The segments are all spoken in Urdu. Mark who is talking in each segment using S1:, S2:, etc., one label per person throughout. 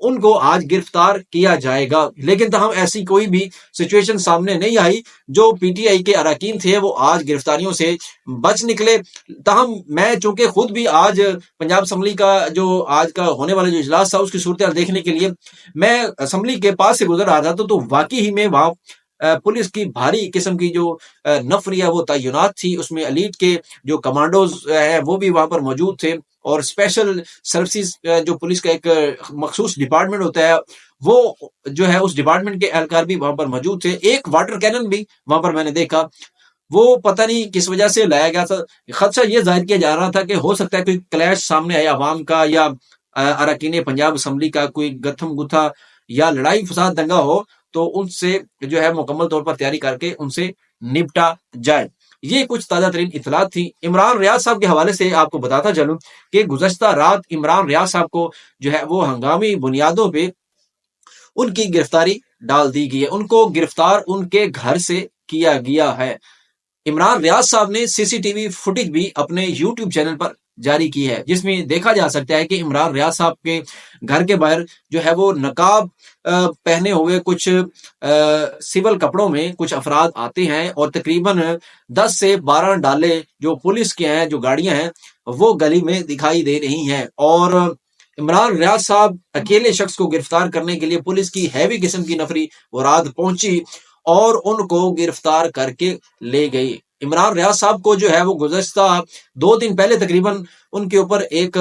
S1: ان کو آج گرفتار کیا جائے گا، لیکن تاہم ایسی کوئی بھی سچویشن سامنے نہیں آئی۔ جو پی ٹی آئی کے اراکین تھے وہ آج گرفتاریوں سے بچ نکلے۔ تاہم میں چونکہ خود بھی آج پنجاب اسمبلی کا جو آج کا ہونے والا جو اجلاس تھا اس کی صورتحال دیکھنے کے لیے میں اسمبلی کے پاس سے گزر رہا تھا، تو واقعی ہی میں وہاں پولیس کی بھاری قسم کی جو نفریہ وہ تعینات تھی، اس میں ایلیٹ کے جو کمانڈوز ہیں وہ بھی وہاں پر موجود تھے، اور اسپیشل سروسز جو پولیس کا ایک مخصوص ڈپارٹمنٹ ہوتا ہے وہ جو ہے اس ڈپارٹمنٹ کے اہلکار بھی وہاں پر موجود تھے۔ ایک واٹر کینن بھی وہاں پر میں نے دیکھا، وہ پتہ نہیں کس وجہ سے لایا گیا تھا۔ خدشہ یہ ظاہر کیا جا رہا تھا کہ ہو سکتا ہے کوئی کلیش سامنے آیا عوام کا یا اراکین پنجاب اسمبلی کا کوئی گتھم گتھا یا لڑائی فساد دنگا ہو، تو ان سے جو ہے مکمل طور پر تیاری کر کے ان سے نپٹا جائے۔ یہ کچھ تازہ ترین اطلاعات تھی۔ عمران ریاض صاحب کے حوالے سے آپ کو بتاتا چلوں کہ گزشتہ رات عمران ریاض صاحب کو جو ہے وہ ہنگامی بنیادوں پہ ان کی گرفتاری ڈال دی گئی ہے، ان کو گرفتار ان کے گھر سے کیا گیا ہے۔ عمران ریاض صاحب نے سی سی ٹی وی فوٹیج بھی اپنے یوٹیوب چینل پر جاری کی ہے، جس میں دیکھا جا سکتا ہے کہ عمران ریاض صاحب کے گھر کے باہر جو ہے وہ نقاب پہنے ہوئے کچھ سول کپڑوں میں کچھ افراد آتے ہیں، اور تقریباً 10 سے 12 ڈالے جو پولیس کے ہیں جو گاڑیاں ہیں وہ گلی میں دکھائی دے رہی ہیں، اور عمران ریاض صاحب اکیلے شخص کو گرفتار کرنے کے لیے پولیس کی ہیوی قسم کی نفری وہ رات پہنچی اور ان کو گرفتار کر کے لے گئی۔ عمران ریاض صاحب کو جو ہے وہ گزشتہ 2 دن پہلے تقریباً ان کے اوپر ایک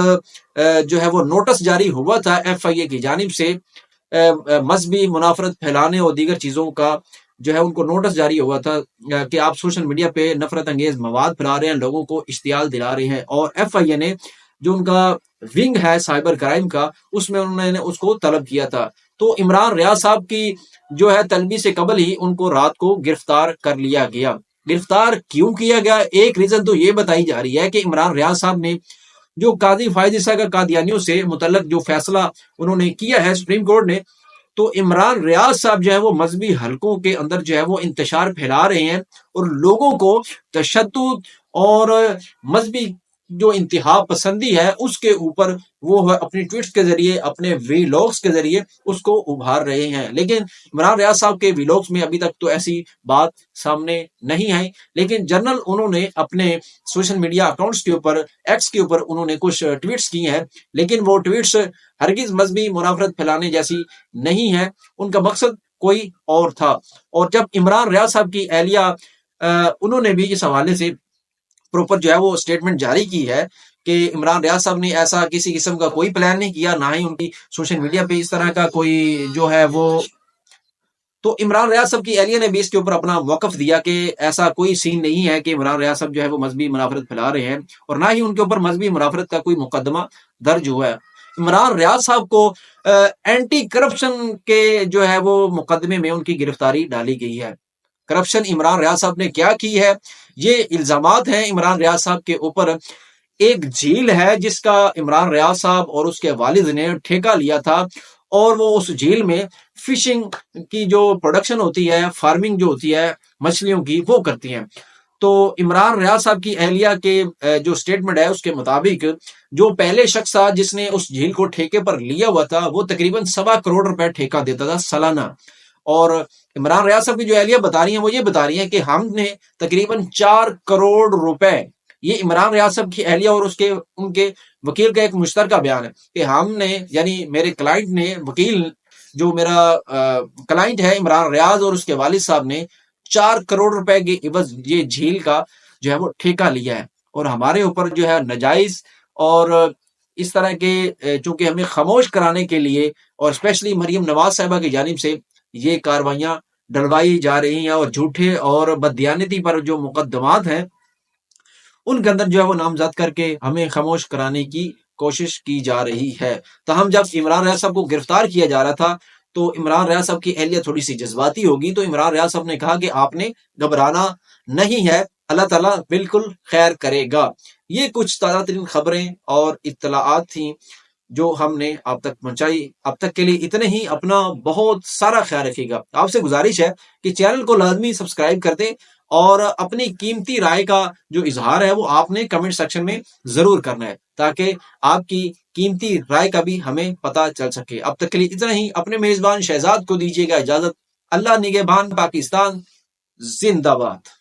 S1: جو ہے وہ نوٹس جاری ہوا تھا ایف آئی اے کی جانب سے، مذہبی منافرت پھیلانے اور دیگر چیزوں کا جو ہے ان کو نوٹس جاری ہوا تھا کہ آپ سوشل میڈیا پہ نفرت انگیز مواد پھیلا رہے ہیں، لوگوں کو اشتعال دلا رہے ہیں، اور ایف آئی اے نے جو ان کا ونگ ہے سائبر کرائم کا اس میں انہوں نے اس کو طلب کیا تھا۔ تو عمران ریاض صاحب کی جو ہے طلبی سے قبل ہی ان کو رات کو گرفتار کر لیا گیا۔ گرفتار کیوں کیا گیا؟ ایک ریزن تو یہ بتائی جا رہی ہے کہ عمران ریاض صاحب نے جو قاضی فائز عیسیٰ کا قادیانیوں سے متعلق جو فیصلہ انہوں نے کیا ہے سپریم کورٹ نے، تو عمران ریاض صاحب جو ہے وہ مذہبی حلقوں کے اندر جو ہے وہ انتشار پھیلا رہے ہیں، اور لوگوں کو تشدد اور مذہبی جو انتہا پسندی ہے اس کے اوپر وہ اپنی ٹویٹس کے ذریعے اپنے ویلاگس کے ذریعے اس کو ابھار رہے ہیں۔ لیکن عمران ریاض صاحب کے ویلاگس میں ابھی تک تو ایسی بات سامنے نہیں آئی، لیکن جنرل انہوں نے اپنے سوشل میڈیا اکاؤنٹس کے اوپر ایکس کے اوپر انہوں نے کچھ ٹویٹس کی ہیں، لیکن وہ ٹویٹس ہرگز مذہبی منافرت پھیلانے جیسی نہیں ہے، ان کا مقصد کوئی اور تھا۔ اور جب عمران ریاض صاحب کی اہلیہ انہوں نے بھی اس حوالے سے پروپر جو ہے وہ اسٹیٹمنٹ جاری کی ہے کہ عمران ریاض صاحب نے ایسا کسی قسم کا کوئی پلان نہیں کیا، نہ ہی ان کی سوشل میڈیا پہ اس طرح کا کوئی جو ہے وہ، تو عمران ریاض صاحب کی اہلیہ نے بھی اس کے اوپر اپنا موقف دیا کہ ایسا کوئی سین نہیں ہے کہ عمران ریاض صاحب جو ہے وہ مذہبی منافرت پھیلا رہے ہیں، اور نہ ہی ان کے اوپر مذہبی منافرت کا کوئی مقدمہ درج ہوا ہے۔ عمران ریاض صاحب کو اینٹی کرپشن کے جو ہے وہ مقدمے میں ان کی گرفتاری ڈالی گئی ہے۔ کرپشن عمران ریاض صاحب نے کیا کی ہے؟ یہ الزامات ہیں عمران ریاض صاحب کے اوپر۔ ایک جھیل ہے جس کا عمران ریاض صاحب اور اس کے والد نے ٹھیکہ لیا تھا، اور وہ اس جھیل میں فشنگ کی جو پروڈکشن ہوتی ہے، فارمنگ جو ہوتی ہے مچھلیوں کی، وہ کرتی ہیں۔ تو عمران ریاض صاحب کی اہلیہ کے جو سٹیٹمنٹ ہے اس کے مطابق جو پہلے شخص تھا جس نے اس جھیل کو ٹھیکے پر لیا ہوا تھا وہ تقریباً 1.25 کروڑ روپے ٹھیکہ دیتا تھا سالانہ، اور عمران ریاض صاحب کی جو اہلیہ بتا رہی ہیں وہ یہ بتا رہی ہیں کہ ہم نے تقریباً 4 کروڑ روپے، یہ عمران ریاض صاحب کی اہلیہ اور ان کے وکیل کا ایک مشترکہ بیان ہے کہ ہم نے، یعنی میرے کلائنٹ نے، وکیل جو میرا کلائنٹ ہے عمران ریاض اور اس کے والد صاحب نے 4 کروڑ روپے کی عوض یہ جھیل کا جو ہے وہ ٹھیکہ لیا ہے، اور ہمارے اوپر جو ہے ناجائز اور اس طرح کے چونکہ ہمیں خاموش کرانے کے لیے، اور اسپیشلی مریم نواز صاحبہ کی جانب سے یہ کاروائیاں ڈلوائی جا رہی ہیں، اور جھوٹے اور بددیانتی پر جو مقدمات ہیں ان کے اندر جو ہے وہ نامزد کر کے ہمیں خاموش کرانے کی کوشش کی جا رہی ہے۔ تاہم جب عمران ریاض صاحب کو گرفتار کیا جا رہا تھا تو عمران ریاض صاحب کی اہلیہ تھوڑی سی جذباتی ہوگی، تو عمران ریاض صاحب نے کہا کہ آپ نے گھبرانا نہیں ہے، اللہ تعالیٰ بالکل خیر کرے گا۔ یہ کچھ تازہ ترین خبریں اور اطلاعات تھیں جو ہم نے آپ تک پہنچائی۔ اب تک کے لیے اتنے ہی، اپنا بہت سارا خیال رکھیے گا۔ آپ سے گزارش ہے کہ چینل کو لازمی سبسکرائب کر دیں، اور اپنی قیمتی رائے کا جو اظہار ہے وہ آپ نے کمنٹ سیکشن میں ضرور کرنا ہے، تاکہ آپ کی قیمتی رائے کا بھی ہمیں پتہ چل سکے۔ اب تک کے لیے اتنا ہی، اپنے میزبان شہزاد کو دیجیے گا اجازت۔ اللہ نگہبان، پاکستان زندہ باد۔